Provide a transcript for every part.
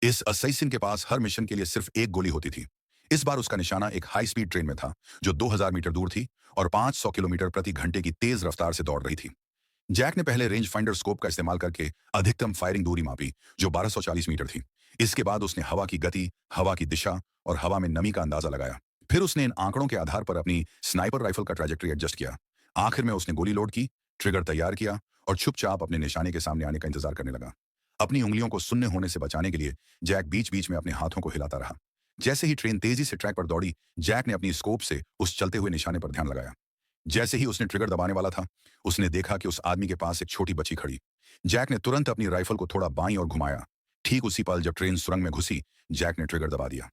इस असैसिन के पास हर मिशन के लिए सिर्फ एक गोली होती थी। इस बार उसका निशाना एक हाई स्पीड ट्रेन में था, जो 2000 मीटर दूर थी और 500 किलोमीटर प्रति घंटे की तेज रफ्तार से दौड़ रही थी। जैक ने पहले रेंज फाइंडर स्कोप का इस्तेमाल करके अधिकतम फायरिंग दूरी मापी, जो 1240 मीटर थी। इसके बाद उसने हवा की गति, हवा की दिशा और हवा में नमी का अंदाजा लगाया। फिर उसने इन आंकड़ों के आधार पर अपनी स्नाइपर राइफल का ट्रैजेक्टरी एडजस्ट किया। आखिर में उसने गोली लोड की, ट्रिगर तैयार किया और चुपचाप अपने निशाने के सामने आने का इंतजार करने लगा। अपनी उंगलियों को सुन्ने होने से बचाने के लिए जैक बीच बीच में अपने हाथों को हिलाता रहा। जैसे ही ट्रेन तेजी से ट्रैक पर दौड़ी, जैक ने अपनी स्कोप से उस चलते हुए निशाने पर ध्यान लगाया। जैसे ही उसने ट्रिगर दबाने वाला था, उसने देखा कि उस आदमी के पास एक छोटी बच्ची खड़ी। जैक ने तुरंत अपनी राइफल को थोड़ा बाईं ओर घुमाया। ठीक उसी पल जब ट्रेन सुरंग में घुसी, जैक ने ट्रिगर दबा दिया।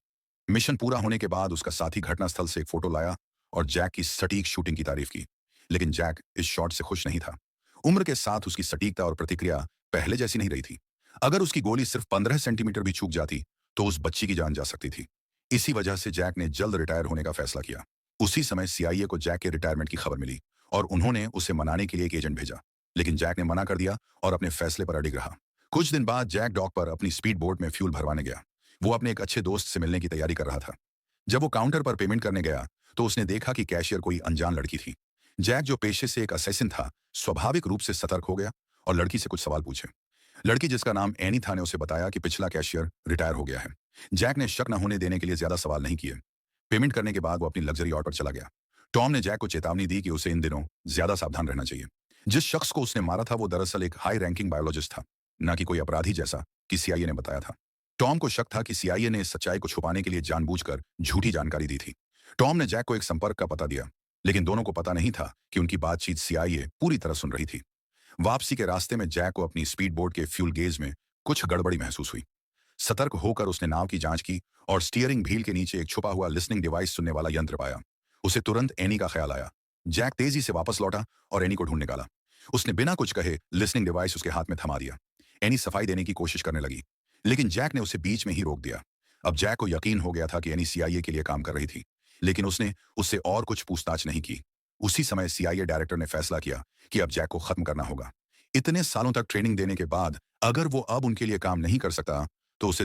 मिशन पूरा होने के बाद उसका साथी घटनास्थल से एक फोटो लाया और जैक की सटीक शूटिंग की तारीफ की। लेकिन जैक इस शॉट से खुश नहीं था। उम्र के साथ उसकी सटीकता और प्रतिक्रिया पहले जैसी नहीं रही थी। अगर उसकी गोली सिर्फ 15 सेंटीमीटर भी चूक जाती, तो उस बच्ची की जान जा सकती थी। इसी वजह से जैक ने जल्द रिटायर होने का फैसला किया। उसी समय सीआईए को जैक के रिटायरमेंट की खबर मिली और उन्होंने उसे मनाने के लिए एक एजेंट भेजा। लेकिन जैक ने मना कर दिया और अपने फैसले पर अडिग रहा। कुछ दिन बाद जैक डॉक पर अपनी स्पीड बोट में फ्यूल भरवाने गया। वो अपने एक अच्छे दोस्त से मिलने की तैयारी कर रहा था। जब वो काउंटर पर पेमेंट करने गया, तो उसने देखा कि कैशियर कोई अनजान लड़की थी। जैक, जो पेशे से एक असैसिन था, स्वाभाविक रूप से सतर्क हो गया और लड़की से कुछ सवाल पूछे। लड़की, जिसका नाम एनी था, ने उसे बताया कि पिछला कैशियर रिटायर हो गया है। जैक ने शक न होने देने के लिए ज्यादा सवाल नहीं किए। पेमेंट करने के बाद वो अपनी लग्जरी याट पर चला गया। टॉम ने जैक को चेतावनी दी कि उसे इन दिनों ज्यादा सावधान रहना चाहिए। जिस शख्स को उसने मारा था, वो दरअसल एक हाई रैंकिंग बायोलॉजिस्ट था, न कि कोई अपराधी, जैसा कि सीआईए ने बताया था। टॉम को शक था कि सीआईए ने इस सच्चाई को छुपाने के लिए जानबूझकर झूठी जानकारी दी थी। टॉम ने जैक को एक संपर्क का पता दिया, लेकिन दोनों को पता नहीं था कि उनकी बातचीत सीआईए पूरी तरह सुन रही थी। वापसी के रास्ते में जैक को अपनी स्पीड बोट के फ्यूल गेज में कुछ गड़बड़ी महसूस हुई। सतर्क होकर उसने नाव की जांच की और स्टीयरिंग व्हील के नीचे एक छुपा हुआ लिसनिंग डिवाइस सुनने वाला यंत्र पाया। उसे तुरंत एनी का ख्याल आया। जैक तेजी से वापस लौटा और एनी को ढूंढ निकाला। उसने बिना कुछ कहे लिसनिंग डिवाइस उसके हाथ में थमा दिया। एनी सफाई देने की कोशिश करने लगी, लेकिन जैक ने उसे बीच में ही रोक दिया। अब जैक को यकीन हो गया था कि एनी सीआईए के लिए काम कर रही थी, लेकिन उसने उससे और कुछ पूछताछ नहीं की। उसी समय सीआईए डायरेक्टर ने फैसला किया कि अब जैक को खत्म करना होगा। इतने सालों तक ट्रेनिंग देने के बाद अगर वो अब उनके लिए काम नहीं कर सकता, तो उसे